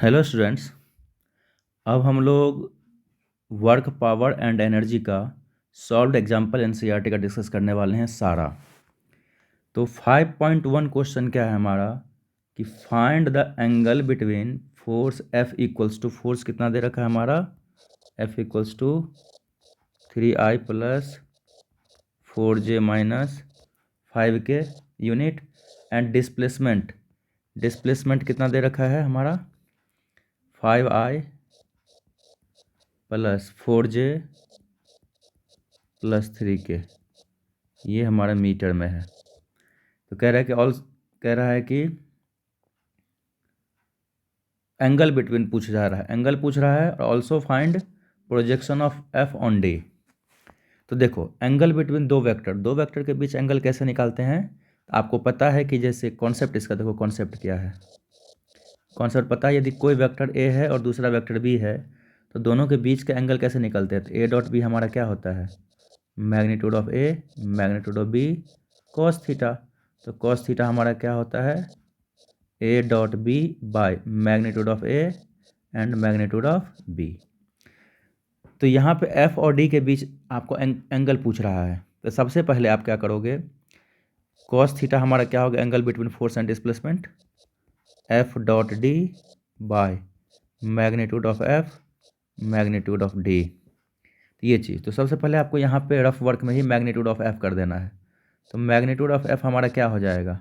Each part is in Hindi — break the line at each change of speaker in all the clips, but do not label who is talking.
Hello students. अब हम लोग वर्क पावर एंड एनर्जी का सॉल्व्ड एग्जांपल एनसीईआरटी का डिस्कस करने वाले हैं सारा। तो 5.1 क्वेश्चन क्या है हमारा कि find the angle between force F equals to force कितना दे रखा है हमारा F equals to 3I plus 4J minus 5K unit and displacement कितना दे रखा है हमारा 5I plus 4J plus 3K, ये हमारा मीटर में है। तो कह रहा है कि एंगल बिटवीन एंगल पूछ रहा है और also find projection of F on D। तो देखो एंगल बिटवीन दो वेक्टर के बीच एंगल कैसे निकालते हैं। आपको पता है कि जैसे कॉन्सेप्ट इसका देखो, कॉन्सेप्ट क्या है, कॉन्सेप्ट पता है। यदि कोई वेक्टर A है और दूसरा वेक्टर B है तो दोनों के बीच का एंगल कैसे निकलते हैं। तो A डॉट B हमारा क्या होता है, magnitude of A magnitude of B cos theta. तो कॉस थीटा हमारा क्या होता है A dot B by magnitude of A and magnitude of B। तो यहाँ पे F और D के बीच आपको एंगल पूछ रहा है। तो सबसे पहले आप क्या करोगे, कॉस थीटा हमारा क्या होगा, angle between force and displacement, F dot D by magnitude of F magnitude of D। तो ये चीज़, तो सबसे पहले आपको यहाँ पे रफ वर्क में ही मैग्नीट्यूड ऑफ F कर देना है। तो मैग्नीट्यूड ऑफ F हमारा क्या हो जाएगा,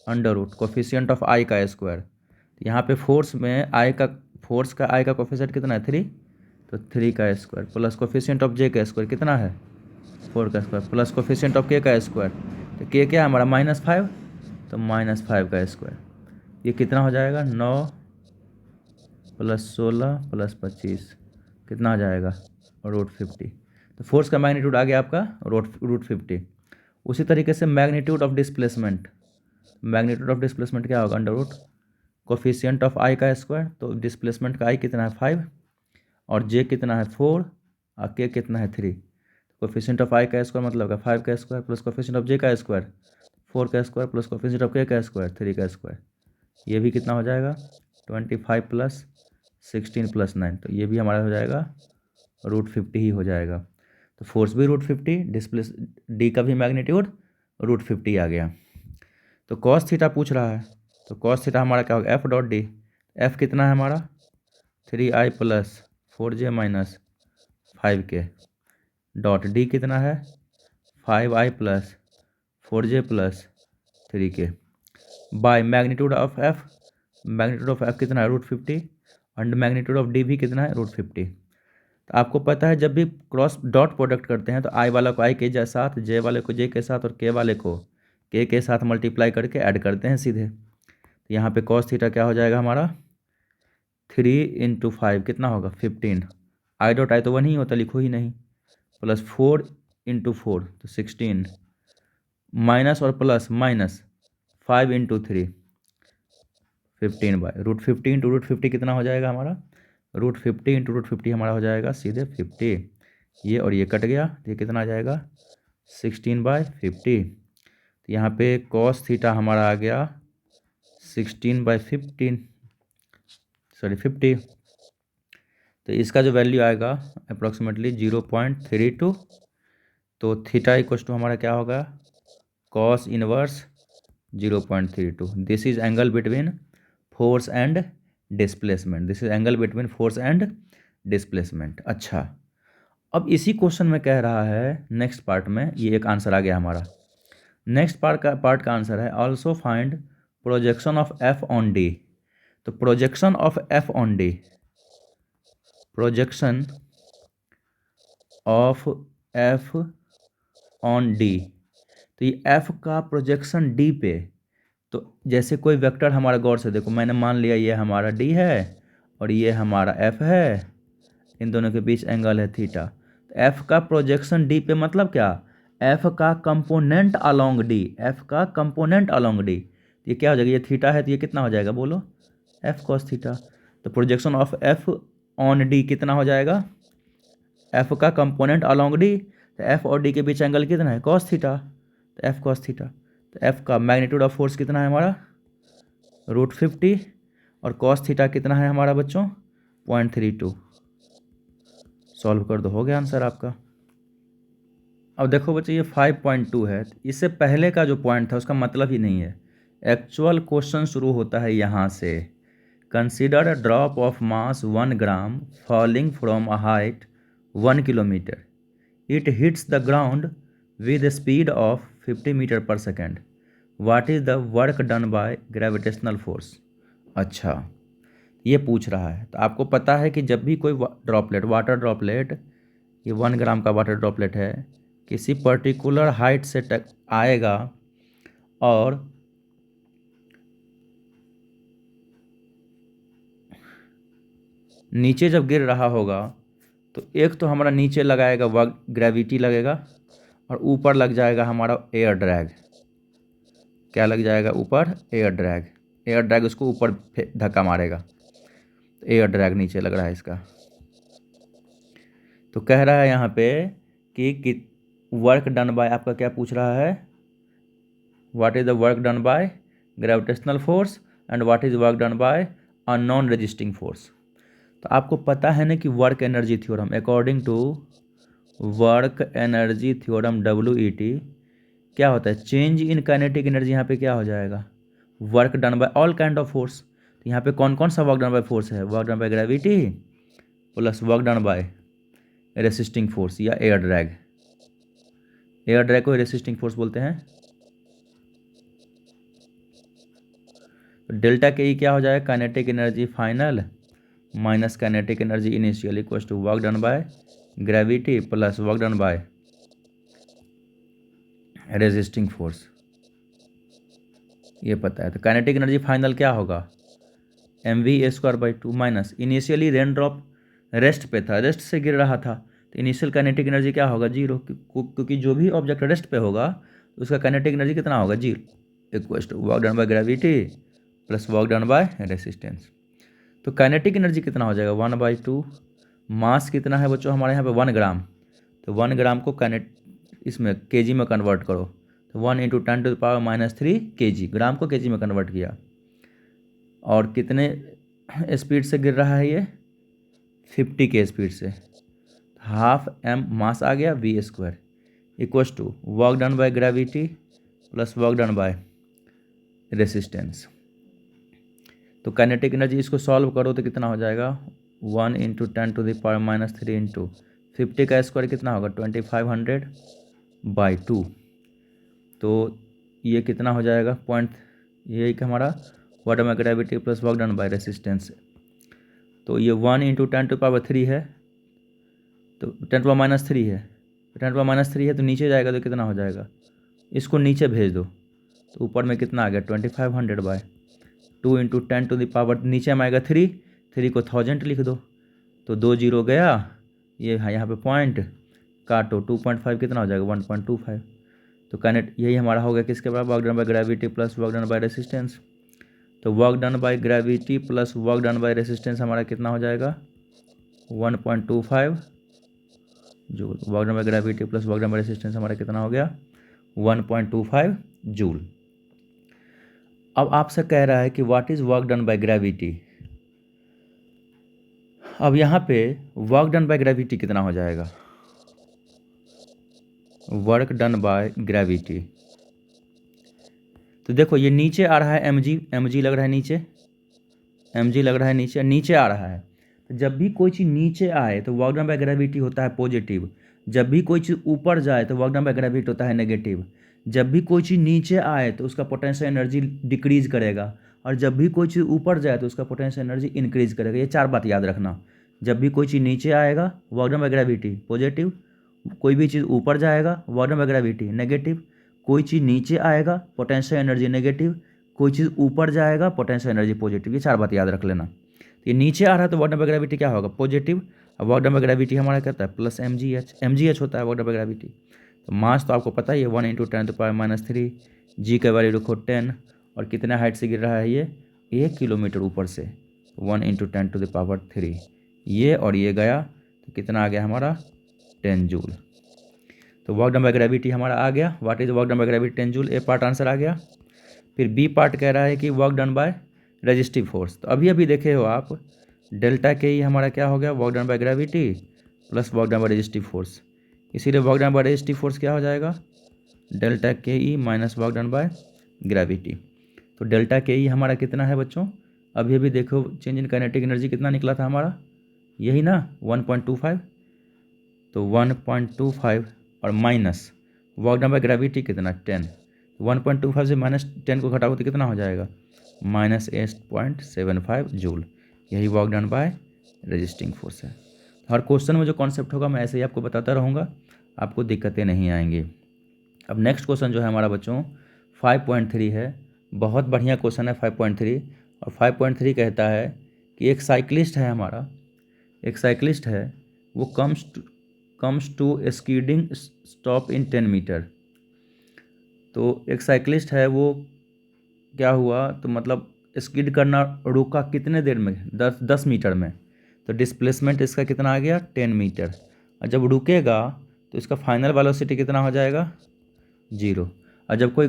under root coefficient of I का स्क्वायर। तो यहाँ पे फोर्स का I का कोफिशिएंट कितना है 3, तो 3 का square plus coefficient of J का स्क्वायर कितना है 4 का square plus coefficient of K का स्क्वायर। तो K क्या है हमारा -5, तो -5 का स्क्वायर। ये कितना हो जाएगा 9 प्लस 16 प्लस 25 कितना आ जाएगा √50। तो फोर्स का मैग्नीट्यूड आ गया आपका √50। उसी तरीके से मैग्नीट्यूड ऑफ डिस्प्लेसमेंट क्या होगा under root coefficient of I का स्क्वायर। तो डिस्प्लेसमेंट का I कितना है 5 और J कितना है 4 और K कितना है 3। कोफिशिएंट ऑफ I का स्क्वायर मतलब का 5 का square plus coefficient of J का स्क्वायर 4 का square plus coefficient of K का स्क्वायर 3 का स्क्वायर। ये भी कितना हो जाएगा 25 प्लस 16 प्लस 9, तो ये भी हमारा हो जाएगा √50 ही हो जाएगा। तो फोर्स भी √50, D का भी मैग्नीट्यूड √50 आ गया। तो कॉस थीटा पूछ रहा है, तो कॉस थीटा हमारा क्या होगा F डॉट D। F कितना है हमारा 3I plus 4J minus 5K dot D कितना है 5I plus 4J plus 3K by magnitude of F कितना है √50 एंड मैग्नीट्यूड ऑफ D भी कितना है √50। तो आपको पता है जब भी क्रॉस डॉट प्रोडक्ट करते हैं तो I वाला को I के साथ, J वाले को J के साथ और K वाले को K के साथ मल्टीप्लाई करके ऐड करते हैं सीधे। तो यहाँ पे कॉस थीटा क्या हो जाएगा हमारा 3 × 5 कितना होगा 15, I डॉट I तो 1 ही होता, लिखो ही नहीं, प्लस 4 × 4 तो 16 माइनस और प्लस माइनस 5 × 3 15 बाय √15 × √50 कितना हो जाएगा हमारा √50 × √50 हमारा हो जाएगा सीधे 50। ये और ये कट गया तो ये कितना आ जाएगा 16/50। तो यहाँ पे कॉस थीटा हमारा आ गया 16/50 तो इसका जो वैल्यू आएगा अप्रॉक्सीमेटली 0.32। तो थीटा इक्वल टू हमारा क्या होगा cos inverse 0.32। This is angle between force and displacement. अच्छा, अब इसी क्वेश्चन में कह रहा है नेक्स्ट पार्ट में, ये एक आंसर आ गया हमारा। नेक्स्ट पार्ट का आंसर है also find projection of F on D। तो projection of F on D, projection of F on D, तो ये F का प्रोजेक्शन D पे, तो जैसे कोई वेक्टर हमारा, गौर से देखो, मैंने मान लिया ये हमारा D है और ये हमारा F है, इन दोनों के बीच एंगल है थीटा। तो F का प्रोजेक्शन D पे मतलब क्या, F का कंपोनेंट अलोंग D, F का कंपोनेंट अलोंग D। ये क्या हो जाएगा, ये थीटा है तो ये कितना हो जाएगा बोलो F cos थीटा। तो projection of F on D कितना हो जाएगा, F का कंपोनेंट अलोंग D, तो F और D के बीच एंगल कितना है cos थीटा, तो F cos थीटा। तो F का मैग्नीट्यूड ऑफ फोर्स कितना है हमारा √50 और कॉस थीटा कितना है हमारा बच्चों 0.32। सॉल्व कर दो, हो गया आंसर आपका। अब देखो बच्चे ये 5.2 है, इससे पहले का जो पॉइंट था उसका मतलब ही नहीं है। एक्चुअल क्वेश्चन शुरू होता है यहाँ से। Consider a drop of mass 1 gram falling from a height 1 kilometre. It hits the ground with speed of 50 metre per second. What is the work done by gravitational force. अच्छा, ये पूछ रहा है। तो आपको पता है कि जब भी कोई ड्रॉपलेट, वाटर ड्रॉपलेट, ये 1 ग्राम का वाटर ड्रॉपलेट है, किसी पर्टिकुलर हाइट से आएगा और नीचे जब गिर रहा होगा तो एक तो हमारा नीचे लगाएगा वर्क, ग्रेविटी लगेगा, और ऊपर लग जाएगा हमारा एयर ड्रैग। क्या लग जाएगा ऊपर? Air drag. एयर ड्रैग उसको ऊपर धक्का मारेगा, एयर ड्रैग नीचे लग रहा है इसका। तो कह रहा है यहाँ पे कि वर्क डन बाय, आपका क्या पूछ रहा है? What is the work done by gravitational force and what is work done by a non resisting force. तो आपको पता है ना कि work energy theorem, according to work energy theorem WET क्या होता है? Change in kinetic energy. यहाँ पे क्या हो जाएगा? Work done by all kind of force. तो यहाँ पे कौन कौन सा वर्क डन बाय फोर्स है? Work done by gravity plus work done by resisting force या एयर ड्रैग। एयर ड्रैग को रेसिस्टिंग फोर्स बोलते हैं। तो डेल्टा के ई क्या हो जाएगा? Kinetic energy final minus kinetic energy initial equals to work done by gravity plus work done by resisting force. ये पता है। तो काइनेटिक एनर्जी फाइनल क्या होगा? mv²/2 minus initially rain drop rest पे था, रेस्ट से गिर रहा था, तो इनिशियल काइनेटिक एनर्जी क्या होगा? 0, क्योंकि जो भी ऑब्जेक्ट रेस्ट पे होगा उसका काइनेटिक एनर्जी कितना होगा? 0 equals to work done by gravity plus work done by resistance. तो काइनेटिक एनर्जी कितना हो जाएगा? 1/2। मास कितना है बच्चों हमारे यहाँ पे? 1 ग्राम। तो 1 ग्राम को इसमें केजी में कन्वर्ट करो, तो 1 × 10⁻³ kg, ग्राम को केजी में कन्वर्ट किया। और कितने स्पीड से गिर रहा है ये? 50 के स्पीड से। हाफ m मास आ गया v² equals to work done by gravity plus work done by resistance. तो काइनेटिक एनर्जी इसको सॉल्व करो तो कितना हो जाएगा? 1 × 10⁻³ × 50 का स्क्वायर कितना होगा? 2500/2। तो ये कितना हो जाएगा? पॉइंट, ये हमारा work done by gravity plus work done by resistance. तो ये 1 × 10⁻³ है, तो 10⁻³ है, 10⁻³ है, तो नीचे जाएगा तो कितना हो जाएगा? इसको नीचे भेज दो तो ऊपर में कितना आ गया? 2500/2 × 10⁻, नीचे में आएगा 3, 3 को 1000 लिख दो, तो 2 0 गया, ये यहाँ पे पॉइंट काटो, 2.5 कितना हो जाएगा? 1.25। तो यही हमारा हो गया किसके बराबर? Work done by gravity plus work done by resistance. तो work done by gravity plus work done by resistance हमारा कितना हो जाएगा? 1.25 joule. Work done by gravity plus work done by resistance हमारा कितना हो गया? 1.25 जूल। अब आपसे कह रहा है कि what is work done by gravity. अब यहाँ पे वर्क डन बाय ग्रेविटी कितना हो जाएगा? वर्क डन बाय ग्रेविटी, तो देखो ये नीचे आ रहा है mg लग रहा है नीचे, mg लग रहा है नीचे, नीचे आ रहा है। तो जब भी कोई चीज़ नीचे आए तो वर्क डन बाय ग्रेविटी होता है पॉजिटिव, जब भी कोई चीज़ ऊपर जाए तो वर्क डन बाय ग्रेविटी होता है नेगेटिव। जब भी कोई चीज़ नीचे आए तो उसका पोटेंशियल एनर्जी डिक्रीज करेगा, और जब भी कोई चीज़ ऊपर जाए तो उसका पोटेंशियल एनर्जी इंक्रीज करेगा। ये 4 बात याद रखना। जब भी कोई चीज़ नीचे आएगा work done by gravity positive, कोई भी चीज़ ऊपर जाएगा work done by gravity negative, कोई चीज़ नीचे आएगा पोटेंशियल एनर्जी नेगेटिव, कोई चीज़ ऊपर जाएगा पोटेंशियल एनर्जी पॉजिटिव। ये 4 बात याद रख लेना। ये नीचे आ रहा है तो वर्क डन बाय ग्रेविटी क्या होगा? पॉजिटिव। और वर्क डन बाय ग्रेविटी हमारा कहता है प्लस mgh होता है वर्क डन बाय ग्रेविटी। तो मास तो आपको पता ही है 1 × 10⁻³ जी का वैल्यू रखो 10, और कितने हाइट से गिर रहा है ये? 1 किलोमीटर ऊपर से, 1 × 10⁻³ ये, और ये गया तो कितना आ गया हमारा? 10 जूल। तो वर्क डन बाय ग्रेविटी हमारा आ गया। What is work done by gravity? 10 joule. A part answer आ गया। फिर बी पार्ट कह रहा है कि work done by resistive force. तो अभी अभी देखे हो आप, डेल्टा के ई हमारा क्या हो गया, work done by gravity plus work done by resistive force. इसीलिए work done by resistive force क्या हो जाएगा, delta K E minus work done by gravity. तो डेल्टा के ई हमारा कितना है बच्चों, अभी अभी देखो चेंज इन काइनेटिक एनर्जी कितना निकला था हमारा, यही ना 1.25। तो 1.25 और minus work done by gravity कितना 10, 1.25 से माइनस 10 को घटाओ तो कितना हो जाएगा, -8.75 जूल। यही work done by resisting force है। हर क्वेश्चन में जो कॉन्सेप्ट होगा मैं ऐसे ही आपको बताता रहूँगा, आपको दिक्कतें नहीं आएंगी। अब नेक्स्ट क्वेश्चन जो है हमारा बच्चों 5.3 है, बहुत बढ़िया क्वेश्चन है 5.3। और 5.3 कहता है कि एक साइकिलिस्ट है हमारा, एक साइकिलिस्ट है, वो comes to skidding stop in 10 metre. तो एक साइकिलिस्ट है, वो क्या हुआ, तो मतलब स्कीड करना रुका कितने देर में, 10 मीटर में। तो डिस्प्लेसमेंट इसका कितना आ गया 10 मीटर। और जब रुकेगा तो इसका फाइनल वेलोसिटी कितना हो जाएगा 0। और जब कोई,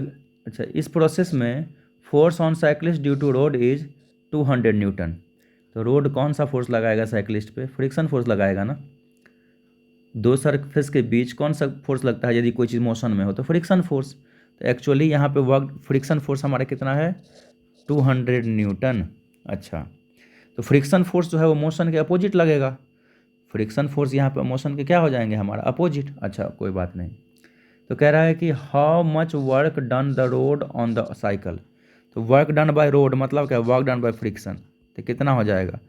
अच्छा इस प्रोसेस में force on cyclist due to road is 200 newton. तो रोड कौन सा फोर्स लगाएगा साइकिलिस्ट पे, फ्रिक्शन फोर्स लगाएगा ना। दो सरफेस के बीच कौन सा फोर्स लगता है यदि कोई चीज़ मोशन में हो, तो फ्रिक्शन फोर्स। तो एक्चुअली यहाँ पे वर्क फ्रिक्शन फोर्स हमारा कितना है 200 न्यूटन। अच्छा, तो फ्रिक्शन फोर्स जो है वो मोशन के अपोजिट लगेगा, फ्रिक्शन फोर्स यहाँ पे मोशन के क्या हो जाएंगे हमारा अपोजिट। अच्छा कोई बात नहीं। तो कह रहा है कि how much work done the road on the cycle. तो वर्क डन बाय रोड मतलब क्या, वर्क डन बाय फ्रिक्शन। तो कितना हो जाएगा,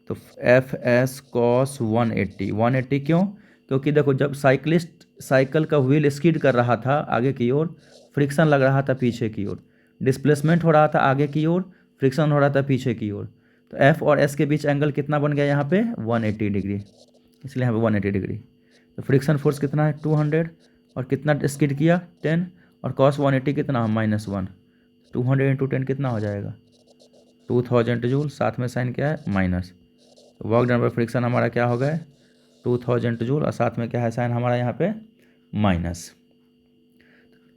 तो एफ एस कॉस 180। 180 क्यों, क्योंकि देखो जब साइकिलिस्ट साइकिल का व्हील स्किड कर रहा था आगे की ओर, फ्रिक्शन लग रहा था पीछे की ओर, डिस्प्लेसमेंट हो रहा था आगे की ओर, फ्रिक्शन हो रहा था पीछे की ओर। तो एफ और एस के बीच एंगल कितना बन गया यहाँ पे 180 डिग्री, इसलिए यहाँ पे 180 डिग्री। तो फ्रिक्शन फोर्स कितना है 200, और कितना स्किड किया 10, और कॉस 180 कितना -1। 200 इंटू 10 कितना हो जाएगा 2000 जूल, साथ में साइन क्या है माइनस। तो वर्क डन बाय फ्रिक्शन हमारा क्या हो गया 2000 जूल, और साथ में क्या है साइन हमारा यहाँ पे माइनस।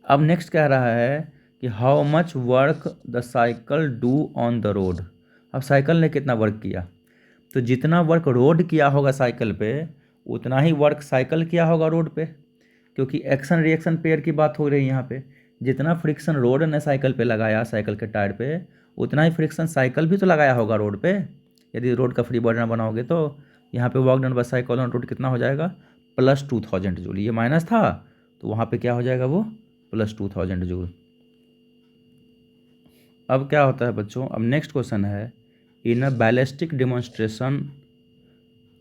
अब नेक्स्ट कह रहा है कि how much work the cycle do on the road. अब साइकिल ने कितना वर्क किया, तो जितना वर्क रोड किया होगा साइकिल पे उतना ही वर्क साइकिल किया होगा रोड पे, क्योंकि एक्शन रिएक्शन पेयर की बात हो रही है यहाँ पे। जितना फ्रिक्शन रोड ने साइकिल पे लगाया साइकिल के टायर पे, उतना ही फ्रिक्शन साइकिल भी तो लगाया होगा रोड पे। यदि रोड का फ्री बॉडी ना बनाओगे तो यहाँ पे work done bye cycle on road कितना हो जाएगा +2000 जूल। ये माइनस था तो वहाँ पे क्या हो जाएगा वो +2000 जूल। अब क्या होता है बच्चों, अब नेक्स्ट क्वेश्चन है, in a ballistic demonstration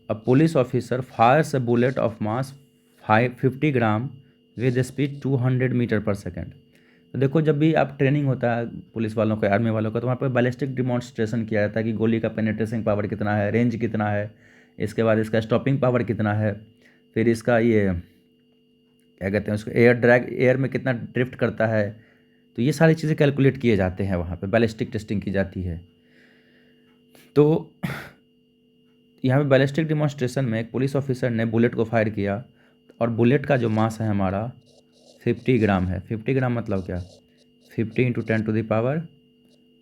a police officer fires a bullet of mass 50 gram with speed 200 metre per second. तो देखो जब भी आप ट्रेनिंग होता है पुलिस वालों का आर्मी वालों का, तो वहाँ पर बैलिस्टिक डिमॉन्स्ट्रेशन किया जाता है कि गोली का पेनिट्रेशन पावर कितना है, रेंज कितना है, इसके बाद इसका स्टॉपिंग पावर कितना है, फिर इसका ये क्या कहते हैं उसको एयर ड्रैग, एयर में कितना ड्रिफ्ट करता है। तो ये सारी चीज़ें कैलकुलेट किए जाते हैं, वहाँ पे बैलिस्टिक टेस्टिंग की जाती है। तो यहाँ पे बैलिस्टिक डिमॉन्स्ट्रेशन में एक पुलिस ऑफिसर ने बुलेट को फायर किया, और बुलेट का जो मास है हमारा 50 ग्राम है। 50 ग्राम मतलब क्या, 50 ×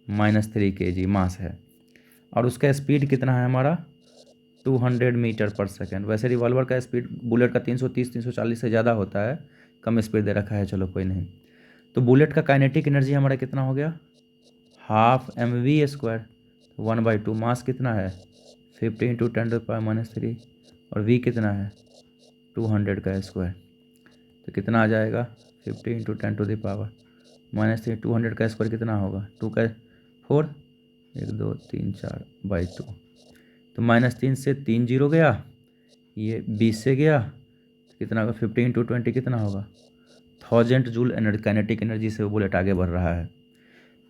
10⁻³ kg मास है, और उसका स्पीड कितना है हमारा 200 मीटर पर सेकेंड। वैसे रिवॉल्वर का स्पीड बुलेट का 330-340 से ज़्यादा होता है, कम स्पीड दे रखा है, चलो कोई नहीं। तो बुलेट का काइनेटिक एनर्जी हमारा कितना हो गया ½ mv², 1/2। मास कितना है 50 × 10⁻³ और v कितना है 200 का स्क्वायर। तो कितना आ जाएगा 50 × 10⁻³ 200 का स्क्वायर कितना होगा 2 का 4, 1 2 3 4/2। तो -3 से 3 0 गया, ये 20 से गया, तो कितना होगा 50 × 20 कितना होगा 1000 जूल एनर्जी, काइनेटिक एनर्जी से वो बुलेट आगे बढ़ रहा है।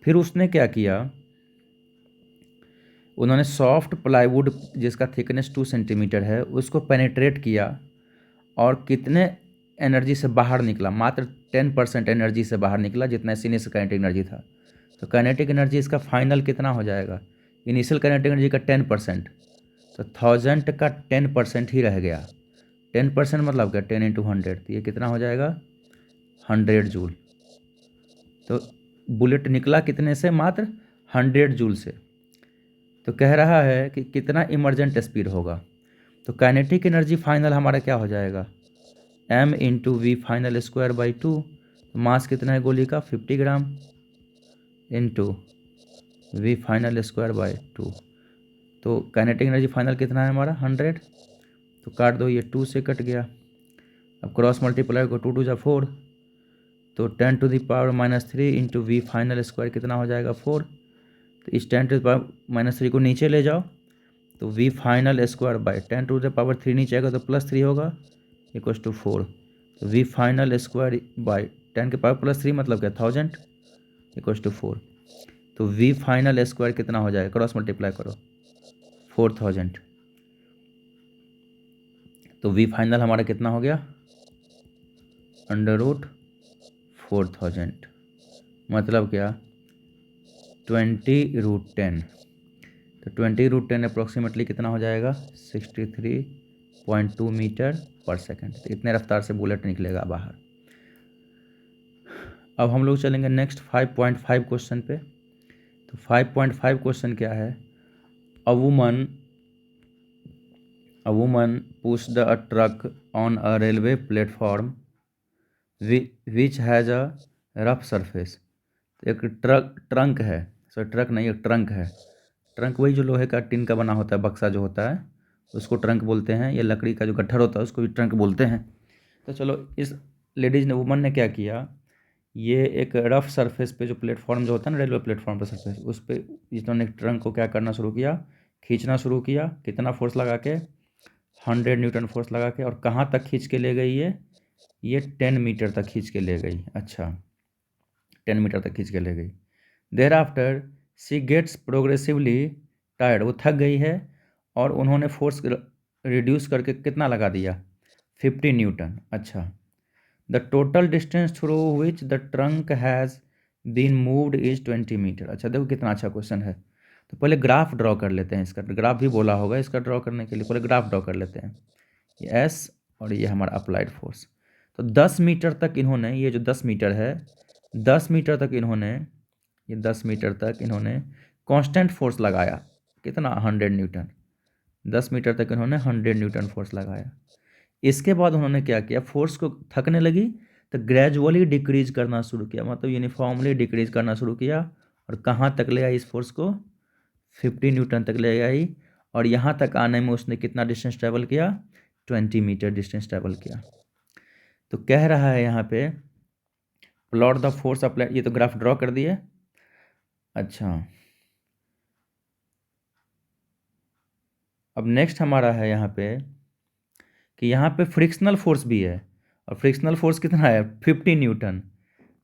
फिर उसने क्या किया, उन्होंने सॉफ्ट प्लाईवुड जिसका थिकनेस 2 सेंटीमीटर है उसको पेनिट्रेट किया, और कितने एनर्जी से बाहर निकला, मात्र 10% एनर्जी से बाहर निकला, जितना इनिशियल काइनेटिक एनर्जी था। तो काइनेटिक एनर्जी इसका फाइनल कितना हो जाएगा, इनिशियल काइनेटिक एनर्जी का 10%, तो 1000 का 10% ही रह गया। 10% मतलब क्या 10 × 100, तो ये कितना हो जाएगा 100 जूल। तो बुलेट निकला कितने से, मात्र 100 जूल से। तो कह रहा है कि कितना इमर्जेंट स्पीड होगा। तो काइनेटिक एनर्जी फाइनल हमारा क्या हो जाएगा, m into V final square by 2। Mass कितना है गोली का 50 gram into V final square by 2। तो काइनेटिक एनर्जी फाइनल कितना है हमारा 100। तो काट दो, ये 2 से कट गया। अब क्रॉस मल्टीप्लाई को 2 2 4, तो 10 to the power -3 into V final square कितना हो जाएगा 4। तो इस 10 टू द पावर -3 को नीचे ले जाओ, तो V final square by 10 to the power 3 नीचे आएगा तो +3 होगा इक्वल्स टू 4। तो वी फाइनल स्क्वायर बाई 10 के पावर +3 मतलब क्या 1000 इक्वल्स टू 4। तो वी फाइनल स्क्वायर कितना हो जाएगा, क्रॉस मल्टीप्लाई करो 4000। तो वी फाइनल हमारा कितना हो गया √4000, मतलब क्या 20√10। तो 20√10 अप्रोक्सीमेटली कितना हो जाएगा 63.2 मीटर पर सेकंड। तो इतने रफ्तार से बुलेट निकलेगा बाहर। अब हम लोग चलेंगे नेक्स्ट 5.5 क्वेश्चन पे। तो 5.5 क्वेश्चन क्या है, a woman pushed a truck on a railway platform which has a rough surface. एक ट्रंक है, सॉरी ट्रक नहीं, एक ट्रंक है। ट्रंक वही जो लोहे का टिन का बना होता है, बक्सा जो होता है उसको ट्रंक बोलते हैं। ये लकड़ी का जो गट्ठर होता है उसको भी ट्रंक बोलते हैं। तो चलो, इस लेडीज़ ने, वुमन ने क्या किया, ये एक रफ सरफेस पे, जो प्लेटफॉर्म जो होता है ना रेलवे प्लेटफॉर्म पर सरफेस, उस पर इन्होंने ट्रंक को क्या करना शुरू किया, खींचना शुरू किया। कितना फोर्स लगा के 100 न्यूटन फोर्स लगा के। और कहाँ तक खींच के ले गई ये 10 मीटर तक खींच के ले गई। अच्छा, 10 मीटर तक खींच के ले गई। Thereafter she gets progressively tired, वो थक गई है और उन्होंने फोर्स रिड्यूस करके कितना लगा दिया 50 न्यूटन। अच्छा, the total distance through which the trunk has been moved is 20 metre. अच्छा, देखो कितना अच्छा क्वेश्चन है। तो पहले ग्राफ ड्रॉ कर लेते हैं इसका, ग्राफ भी बोला होगा इसका। ड्रॉ करने के लिए पहले ग्राफ ड्रॉ कर लेते हैं। ये एस और ये हमारा अप्लाइड फोर्स। तो 10 मीटर तक इन्होंने, ये जो 10 मीटर है, 10 मीटर तक इन्होंने, ये 10 मीटर तक इन्होंने कांस्टेंट फोर्स लगाया। कितना 100 न्यूटन। 10 मीटर तक इन्होंने 100 न्यूटन फोर्स लगाया। इसके बाद उन्होंने क्या किया, फोर्स को थकने लगी तो ग्रेजुअली डिक्रीज करना शुरू किया, मतलब यूनिफॉर्मली डिक्रीज करना शुरू किया। और कहाँ तक ले आई इस फोर्स को 50 न्यूटन तक ले आई। और यहाँ तक आने में उसने कितना डिस्टेंस ट्रैवल किया 20 मीटर डिस्टेंस ट्रैवल किया। तो कह रहा है यहाँ पे प्लॉट द फोर्स अप्लाई, ये तो ग्राफ ड्रॉ कर दिए। अच्छा, अब नेक्स्ट हमारा है यहाँ पे कि यहाँ पे फ्रिक्शनल फोर्स भी है। और फ्रिक्शनल फोर्स कितना है 50 न्यूटन।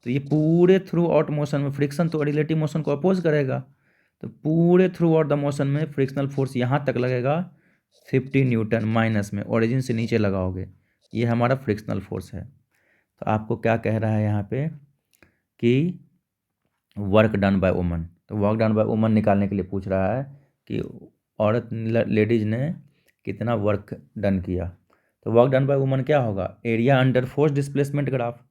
तो ये पूरे थ्रू आउट मोशन में फ्रिक्शन तो रिलेटिव मोशन को अपोज करेगा। तो पूरे थ्रू आउट द मोशन में फ्रिक्शनल फोर्स यहाँ तक लगेगा 50 न्यूटन माइनस में, ओरिजिन से नीचे लगाओगे, ये हमारा फ्रिक्शनल फोर्स है। तो आपको क्या कह रहा है यहाँ पे कि वर्क डन बाय वुमन। तो वर्क डन बाय वुमन निकालने के लिए पूछ रहा है कि औरत लेडीज ने कितना वर्क डन किया। तो वर्क डन बाय वुमन क्या होगा, area under force displacement graph.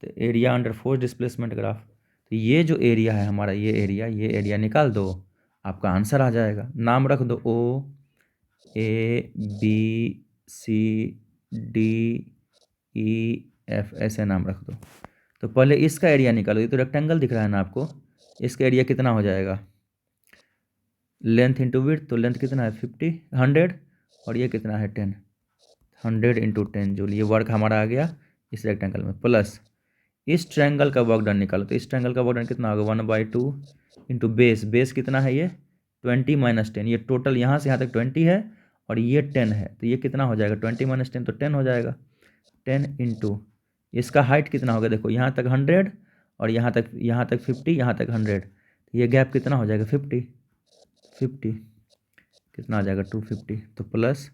तो area under force displacement graph. तो ये जो एरिया है हमारा, ये एरिया निकाल दो, आपका आंसर आ जाएगा। नाम रख दो O A B C D E F, ऐसे नाम रख दो। तो पहले इसका एरिया निकालो। ये तो रेक्टेंगल दिख रहा है ना आपको, इसका एरिया कितना हो जाएगा, लेंथ इंटू विड्थ। तो लेंथ कितना है 50 100 और ये कितना है 10, 100 इंटू 10 जूल। ये वर्क हमारा आ गया इस रेक्टेंगल में। प्लस इस ट्रायंगल का वर्क डन निकालो। तो इस ट्रायंगल का वर्क डन कितना होगा 1/2 इंटू बेस कितना है ये 20 - 10। ये टोटल यहाँ से यहाँ तक 20 है और ये 10 है। तो ये कितना हो जाएगा 20 - 10 तो 10 हो जाएगा। 10 इंटू इसका हाइट कितना होगा, देखो यहाँ तक 100 और यहाँ तक 50, यहाँ तक 100। तो ये गैप कितना हो जाएगा 50 कितना आ जाएगा 250। तो प्लस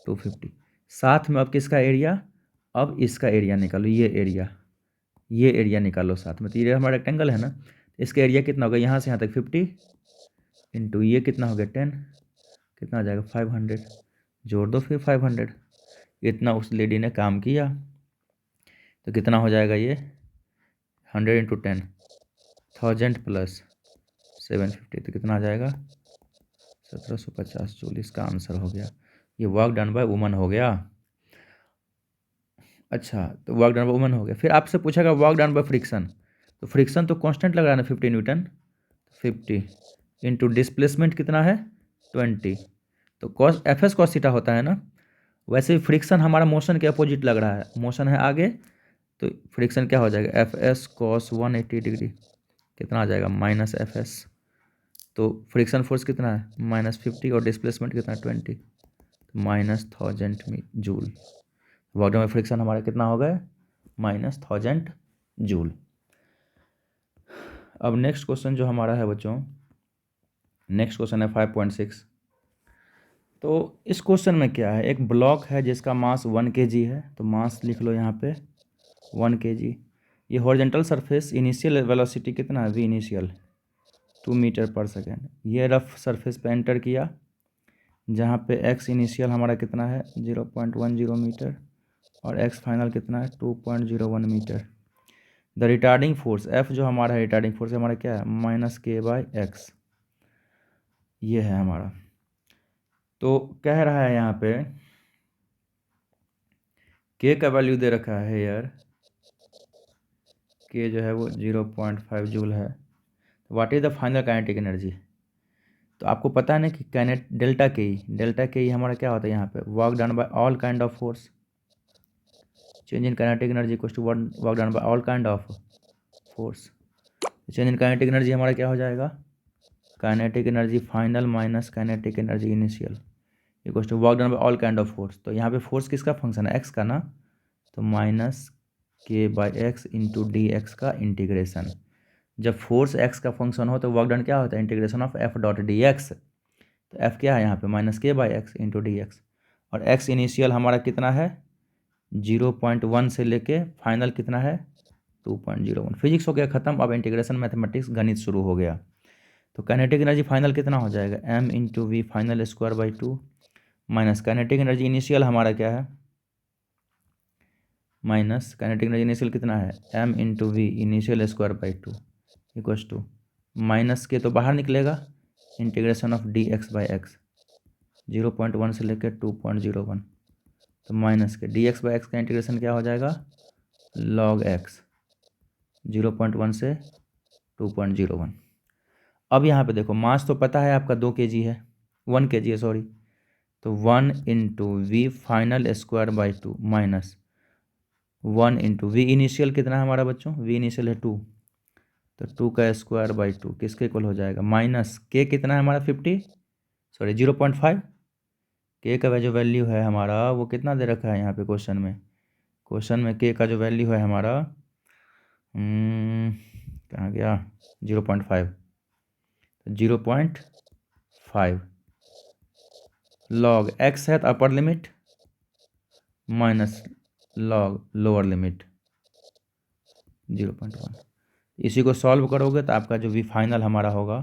250 साथ में अब किसका एरिया, अब इसका एरिया निकालो। ये एरिया निकालो साथ में। तो ये हमारा रेक्टेंगल है ना, इसका एरिया कितना होगा यहाँ से यहाँ तक 50 इंटू ये कितना हो गया 10, कितना आ जाएगा 500। जोड़ दो फिर 500। इतना उस लेडी ने काम किया। तो कितना हो जाएगा ये 100 इंटू 10 1000 प्लस 750। तो कितना आ जाएगा 1750 जूल इसका आंसर हो गया। ये वर्क डन बाय वुमन हो गया। अच्छा, तो वर्क डन बाय वुमन हो गया। फिर आपसे पूछेगा वर्क डन बाय फ्रिक्शन, तो फ्रिक्शन तो कांस्टेंट लग रहा है ना 50 न्यूटन, 50 इंटू डिस्प्लेसमेंट कितना है 20, तो cos F S cos theta होता है ना। वैसे ही फ्रिक्शन हमारा मोशन के अपोजिट लग रहा है, मोशन है आगे, तो फ्रिक्शन क्या हो जाएगा एफ एस कॉस 180 डिग्री, कितना आ जाएगा माइनस एफ एस। तो फ्रिक्शन फोर्स कितना है -50 और डिस्प्लेसमेंट कितना है 20, तो -1000 joule. Work done by friction हमारा कितना हो गया -1000 जूल। अब नेक्स्ट क्वेश्चन जो हमारा है बच्चों, नेक्स्ट क्वेश्चन है 5.6। तो इस क्वेश्चन में क्या है, एक ब्लॉक है जिसका मास 1 kg है, तो मास लिख लो यहाँ पे 1 kg। ये हॉरिजॉन्टल सरफेस इनिशियल वेलोसिटी कितना है v initial 2 metre per second. ये रफ सरफेस पे एंटर किया, जहाँ पे x इनिशियल हमारा कितना है 0.10 मीटर और x फाइनल कितना है 2.01 metre. The retarding force F जो हमारा है रिटार्डिंग फोर्स हमारा क्या है -k/x, ये है हमारा। तो कह रहा है यहाँ पे k का वैल्यू दे रखा है यार, k जो है वो 0.5 जूल है। What is the final kinetic energy, तो आपको पता है ना कि डेल्टा के ई हमारा क्या होता है यहाँ पे work done by all kind of force, change in kinetic energy equals to work done by all kind of force. Change in kinetic energy हमारा क्या हो जाएगा kinetic energy final minus kinetic energy initial equals to work done by all kind of force. तो यहाँ पे फोर्स किसका फंक्शन है एक्स का ना, तो -k/x इंटू डी एक्स का इंटीग्रेशन। जब फोर्स एक्स का फंक्शन हो तो वर्क डन क्या होता है integration of F dot D x. तो एफ क्या है यहाँ पे -k/x इंटू डी एक्स, और एक्स इनिशियल हमारा कितना है 0.1 से लेके फाइनल कितना है 2.01। फिजिक्स हो गया ख़त्म, अब इंटीग्रेशन मैथमेटिक्स गणित शुरू हो गया। तो काइनेटिक एनर्जी फाइनल कितना हो जाएगा m into V final square by 2 minus kinetic energy initial हमारा क्या है माइनस काइनेटिक एनर्जी इनिशियल कितना है m into V initial square by 2 equals to minus K तो बाहर निकलेगा integration of D X by X 0.1 से लेकर 2.01, तो minus K D X by X का इंटीग्रेशन क्या हो जाएगा log x 0.1 से 2.01। अब यहाँ पे देखो मास तो पता है आपका 2 kg है 1 kg है सॉरी, तो 1 into V final square by 2 minus 1 into V initial कितना है हमारा बच्चों वी इनिशियल है 2, तो 2 का स्क्वायर बाई 2 किसके इक्वल हो जाएगा माइनस के कितना है हमारा 0.5, के का जो वैल्यू है हमारा वो कितना दे रखा है यहाँ पे क्वेश्चन में के का जो वैल्यू है हमारा कहाँ गया 0.5, 0.5 लॉग एक्स है तो upper limit minus log lower limit 0.1। इसी को सॉल्व करोगे तो आपका जो वी फाइनल हमारा होगा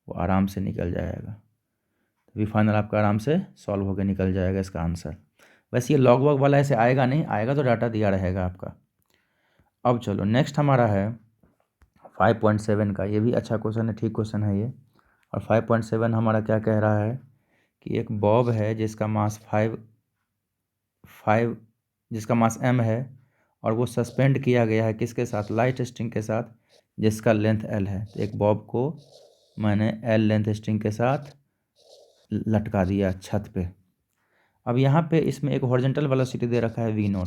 वो आराम से निकल जाएगा, वी फाइनल आपका आराम से सॉल्व होकर निकल जाएगा इसका आंसर। वैसे ये लॉग वॉग वाला ऐसे आएगा नहीं, आएगा तो डाटा दिया रहेगा आपका। अब चलो नेक्स्ट हमारा है 5.7 का, ये भी अच्छा क्वेश्चन है, ठीक क्वेश्चन है ये। और 5.7 हमारा क्या कह रहा है कि एक बॉब है जिसका मास 5 जिसका मास m है और वो सस्पेंड किया गया है किसके साथ लाइट स्ट्रिंग के साथ जिसका लेंथ l है। तो एक बॉब को मैंने l लेंथ स्ट्रिंग के साथ लटका दिया छत पे। अब यहाँ पे इसमें एक हॉरिजॉन्टल वेलोसिटी दे रखा है v0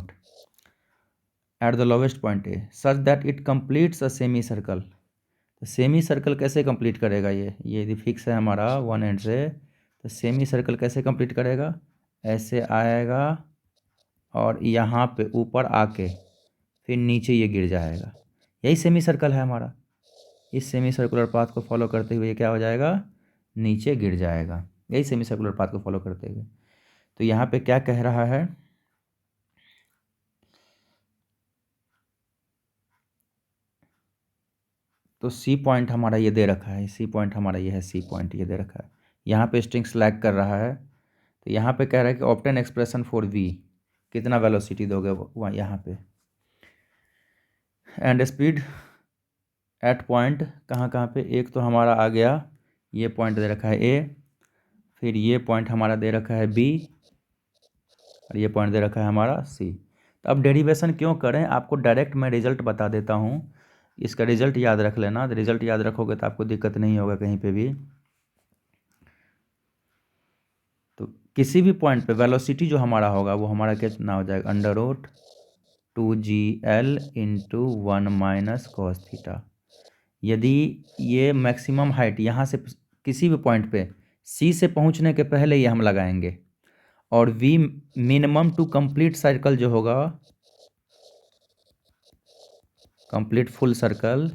at the lowest point A such that it completes a semi circle. तो सेमी सर्कल कैसे कंप्लीट करेगा ये यदि फिक्स है हमारा 1 एंड से, तो सेमी सर्कल कैसे कंप्लीट करेगा ऐसे आएगा और यहाँ पे ऊपर आके फिर नीचे ये गिर जाएगा, यही सेमी सर्कल है हमारा। इस सेमी सर्कुलर पाथ को फॉलो करते हुए ये क्या हो जाएगा नीचे गिर जाएगा, यही सेमी सर्कुलर पाथ को फॉलो करते हुए। तो यहाँ पे क्या कह रहा है तो सी पॉइंट हमारा ये दे रखा है, सी पॉइंट हमारा ये है, सी पॉइंट ये दे रखा है। यहाँ पे स्ट्रिंग स्लैग कर रहा है, तो यहाँ पे कह रहा है कि ऑब्टेन एक्सप्रेशन फॉर वी, कितना वेलोसिटी दोगे वहाँ यहाँ पे, एंड स्पीड एट पॉइंट कहाँ पे, एक तो हमारा आ गया ये पॉइंट दे रखा है ए, फिर ये पॉइंट हमारा दे रखा है बी और ये पॉइंट दे रखा है हमारा सी। तो अब डेरिवेशन क्यों करें, आपको डायरेक्ट मैं रिजल्ट बता देता हूँ, इसका रिजल्ट याद रख लेना। रिजल्ट याद रखोगे तो आपको दिक्कत नहीं होगा कहीं पे भी। तो किसी भी पॉइंट पे वेलोसिटी जो हमारा होगा वो हमारा कितना हो जाएगा, under root 2gl into 1 minus cos theta. यदि ये मैक्सिमम हाइट यहाँ से किसी भी पॉइंट पे सी से पहुँचने के पहले ये हम लगाएंगे, और V minimum to complete circle जो होगा, कंप्लीट फुल सर्कल,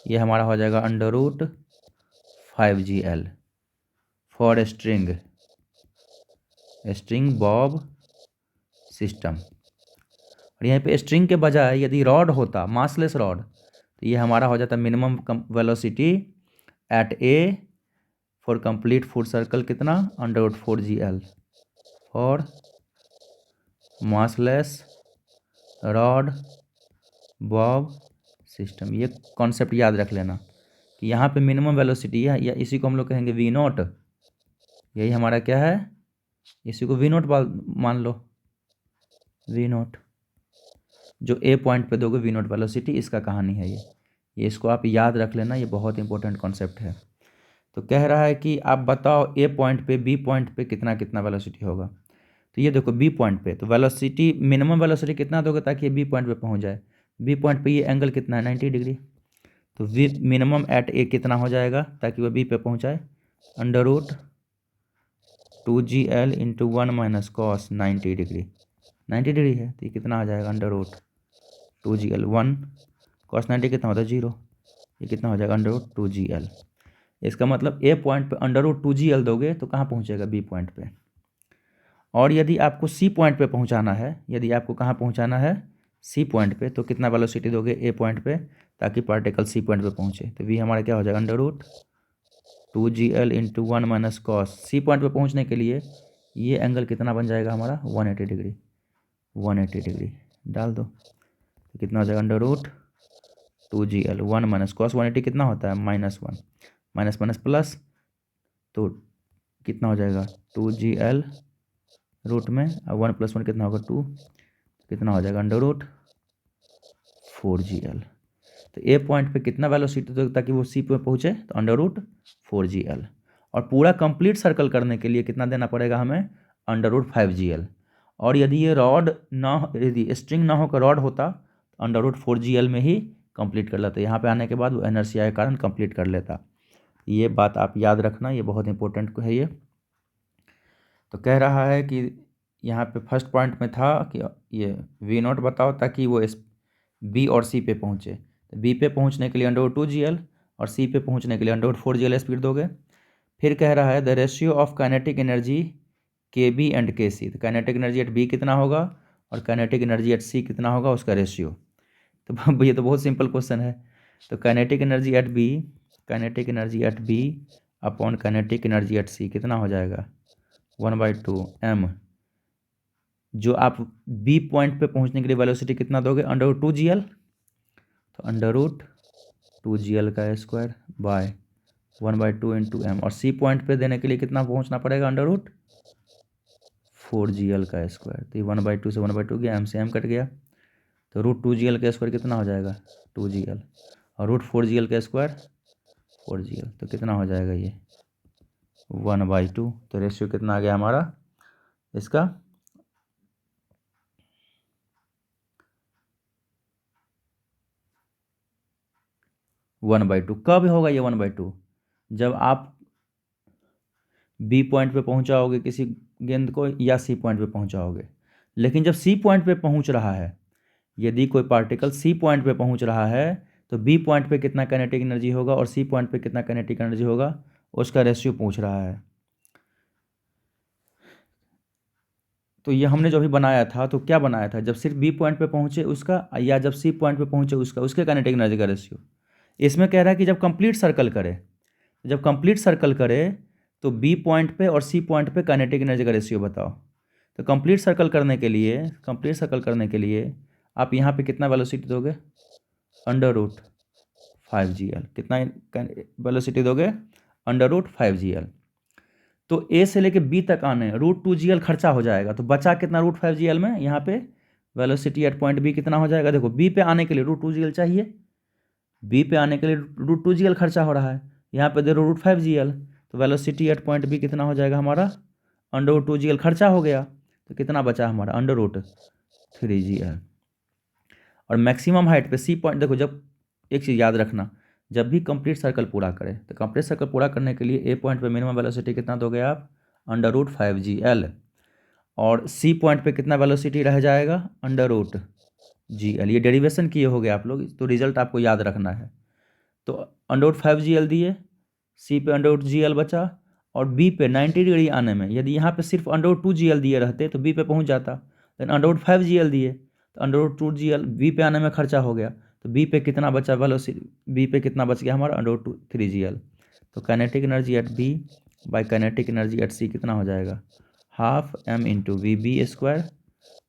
ये हमारा हो जाएगा under root 5gl for string bob system. और यहाँ पे स्ट्रिंग के बजाय यदि रॉड होता, मासलेस रॉड, तो ये हमारा हो जाता minimum velocity at A for complete full circle कितना, under root 4gl for massless rod bob system. ये कॉन्सेप्ट याद रख लेना कि यहाँ पे मिनिमम वेलोसिटी है, या इसी को हम लोग कहेंगे वी नॉट। यही हमारा क्या है, इसी को वी नॉट मान लो, वी नॉट। जो ए पॉइंट पे दोगे वी नॉट वेलोसिटी, इसका कहानी है ये इसको आप याद रख लेना, ये बहुत इंपॉर्टेंट कॉन्सेप्ट है। तो कह रहा है कि आप बताओ ए पॉइंट पे बी पॉइंट पे कितना कितना वेलोसिटी होगा। तो ये देखो बी पॉइंट पे तो वेलोसिटी, मिनिमम वेलोसिटी कितना दोगे ताकि ये बी पॉइंट पे पहुंच जाए। बी पॉइंट पे ये एंगल कितना है, 90 डिग्री। तो वी मिनिमम एट ए कितना हो जाएगा ताकि वह बी पे पहुंचाए, under root 2gl into 1 minus cos 90 degree. 90 degree है तो ये कितना आ जाएगा, अंडर रूट 2gl 1 कॉस 90 कितना होता है 0, ये कितना हो जाएगा अंडर रूट 2gl। इसका मतलब ए पॉइंट पे अंडर रूट 2gl दोगे तो कहाँ पहुँचेगा, बी पॉइंट पे। और यदि आपको सी पॉइंट पे पहुँचाना है, यदि आपको कहाँ पहुँचाना है, सी पॉइंट पे, तो कितना वेलोसिटी दोगे ए पॉइंट पे ताकि पार्टिकल सी पॉइंट पे पहुँचे। तो वी हमारा क्या हो जाएगा, under root 2gl into 1 minus cos. C point पे पहुँचने के लिए ये एंगल कितना बन जाएगा हमारा, 180 डिग्री। 180 डिग्री डाल दो तो कितना हो जाएगा, under root 2gl 1 minus cos 180 कितना होता है, -1, माइनस माइनस प्लस, तो कितना हो जाएगा 2gl रूट में, और 1 + 1 कितना होगा 2, कितना हो जाएगा अंडर रूट 4gl। तो ए पॉइंट पे कितना वेलोसिटी दो ताकि वो सी पे पहुँचे, तो अंडर रूट 4gl। और पूरा कंप्लीट सर्कल करने के लिए कितना देना पड़ेगा हमें, अंडर रूट 5gl। और यदि ये रॉड ना, यदि स्ट्रिंग ना होकर रॉड होता तो अंडर रूट 4gl में ही कंप्लीट कर लेता। यहाँ पे आने के बाद वो इनर्शिया के कारण कंप्लीट कर लेता। ये बात आप याद रखना, ये बहुत इंपॉर्टेंट है ये। तो कह रहा है कि यहाँ पे फर्स्ट पॉइंट में था कि ये वी नॉट बताओ ताकि वो बी और सी पे पहुँचे। तो बी पे पहुँचने के लिए अंडर रूट 2gl और सी पे पहुँचने के लिए अंडर रूट 4gl स्पीड दोगे। फिर कह रहा है the ratio of kinetic energy के बी एंड के सी। तो काइनेटिक एनर्जी एट बी कितना होगा और काइनेटिक एनर्जी एट सी कितना होगा, उसका रेशियो। तो ये तो बहुत सिंपल क्वेश्चन है। तो kinetic energy at B, kinetic energy at B upon kinetic energy at C कितना हो जाएगा, 1/2 m। जो आप बी पॉइंट पे पहुंचने के लिए वेलोसिटी कितना दोगे, अंडर रूट 2gl, तो अंडर रूट 2gl का स्क्वायर बाय 1/2 इंटू एम। और सी पॉइंट पे देने के लिए कितना पहुंचना पड़ेगा, अंडर रूट 4gl का स्क्वायर। तो ये 1/2 से 1/2 गया, एम से एम कट गया, तो रूट 2gl का स्क्वायर कितना हो जाएगा, 2gl, और रूट 4gl का स्क्वायर 4gl, तो कितना हो जाएगा ये 1/2। तो रेशियो कितना आ गया हमारा इसका, 1/2। कब होगा ये 1/2, जब आप बी पॉइंट पे पहुंचाओगे किसी गेंद को या सी पॉइंट पे पहुंचाओगे। लेकिन जब सी पॉइंट पे पहुंच रहा है, यदि कोई पार्टिकल सी पॉइंट पे पहुंच रहा है तो बी पॉइंट पे कितना काइनेटिक एनर्जी होगा और सी पॉइंट पे कितना काइनेटिक एनर्जी होगा, उसका रेशियो पूछ रहा है। तो ये हमने जो अभी बनाया था, तो क्या बनाया था, जब सिर्फ बी पॉइंट पे पहुंचे उसका, या जब सी पॉइंट पे पहुंचे उसका, उसके काइनेटिक एनर्जी का रेशियो। इसमें कह रहा है कि जब कंप्लीट सर्कल करे, जब कंप्लीट सर्कल करे तो बी पॉइंट पे और सी पॉइंट पे काइनेटिक एनर्जी का रेशियो बताओ। तो कंप्लीट सर्कल करने के लिए, कंप्लीट सर्कल करने के लिए आप यहाँ पे कितना वेलोसिटी दोगे, अंडर रूट 5gl। कितना वेलोसिटी दोगे, अंडर रूट 5gl। तो ए से लेके बी तक आने √2gl खर्चा हो जाएगा, तो बचा कितना √5gl में, यहाँ पे वेलोसिटी एट पॉइंट बी कितना हो जाएगा, देखो बी पे आने के लिए √2gl चाहिए, बी पे आने के लिए √2gl खर्चा हो रहा है, यहाँ पे दे √5gl, तो वेलोसिटी एट पॉइंट बी कितना हो जाएगा हमारा, √2gl खर्चा हो गया, तो कितना बचा हमारा √3gl। और मैक्सिमम हाइट पे सी पॉइंट, देखो जब एक चीज़ याद रखना, जब भी कंप्लीट सर्कल पूरा करें तो कंप्लीट सर्कल पूरा करने के लिए ए पॉइंट पे मिनिमम वेलोसिटी कितना दोगे आप, √5gl, और सी पॉइंट पे कितना वेलोसिटी रह जाएगा, √gl। ये डेरिवेशन किए हो गए आप लोग, तो रिजल्ट आपको याद रखना है। तो √5gl दिए, सी पे √gl बचा, और बी पे 90 डिग्री आने में यदि यहाँ पे सिर्फ √2gl दिए रहते तो बी पे पहुँच जाता, लेकिन √5gl दिए तो √2gl बी पे आने में खर्चा हो गया, तो बी पे कितना बचा वेलोसिटी, बी पे कितना बच गया हमारा √3gl। तो kinetic energy at B by kinetic energy at C कितना हो जाएगा, ½ m × VB²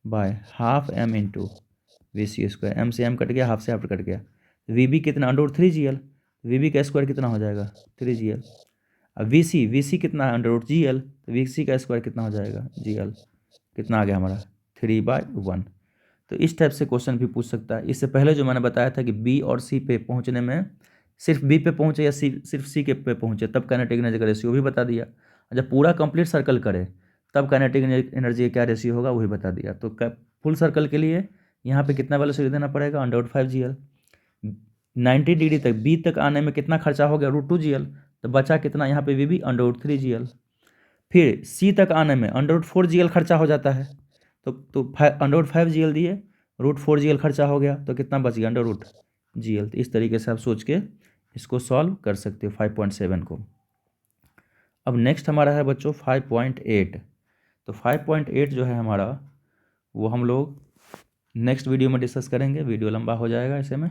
by ½ m × VC²। m से m कट गया, हाफ से हाफ कट गया, VB कितना √3gl, VB का स्क्वायर कितना हो जाएगा 3gl। अब VC कितना है √gl, तो VC का स्क्वायर कितना हो जाएगा gl, कितना आ गया हमारा 3/1। तो इस टाइप से क्वेश्चन भी पूछ सकता है। इससे पहले जो मैंने बताया था कि बी और सी पे पहुंचने में सिर्फ बी पे पहुंचे या सिर्फ सी के पे पहुंचे तब काइनेटिक एनर्जी का रेशियो भी बता दिया, जब पूरा कंप्लीट सर्कल करे तब काइनेटिक एनर्जी का क्या रेशियो होगा वही बता दिया। तो फुल सर्कल के लिए यहाँ पे कितना वेलोसिटी देना पड़ेगा, √5gl। 90 डिग्री तक बी तक आने में कितना खर्चा हो गया, √2gl, तो बचा कितना यहाँ पे VB √3gl। फिर सी तक आने में √4gl खर्चा हो जाता है, तो √5gl दिए, √4gl खर्चा हो गया, तो कितना बच गया √gl। तो इस तरीके से आप सोच के इसको सॉल्व कर सकते हो 5.7 को। अब नेक्स्ट हमारा है बच्चों 5.8। तो 5.8 जो है हमारा वो हम लोग नेक्स्ट वीडियो में डिस्कस करेंगे, वीडियो लंबा हो जाएगा ऐसे में।